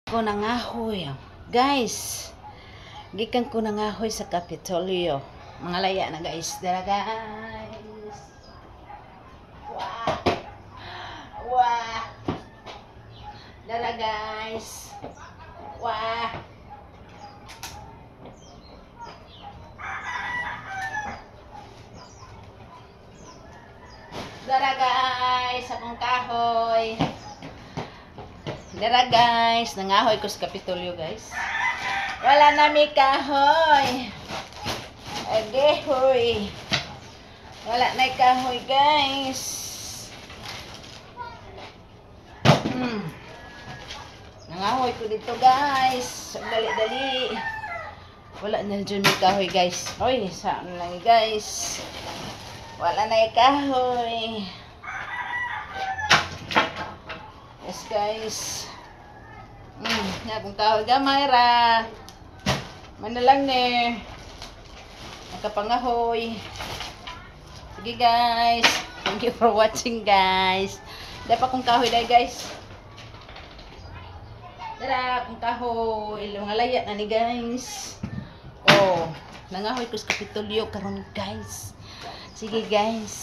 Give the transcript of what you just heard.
Ko nangahoy. Guys, gikan ko nangahoy sa Kapitolyo. Mga laya na guys. Dara guys. Wow. Wow. Dara guys. Wow. Dara guys, akong kahoy. Dara guys, nangahoy ko sa Kapitolyo guys. Wala na may kahoy. Agehoy. Wala na kahoy guys. Nangahoy ko dito guys. Dali-dali. Wala na dyan may kahoy guys. Oy, saan lang guys. Wala na kahoy. Yes guys. Kung kahoy gamay ra. Manalang ne. Nakapangahoy. Sige guys. Thank you for watching guys. Dapat kong kahoy dahil guys. Dara kung kahoy. Mga laya na ni guys. Oh. Nangahoy ko sa Kapitolyo karon guys. Sige guys.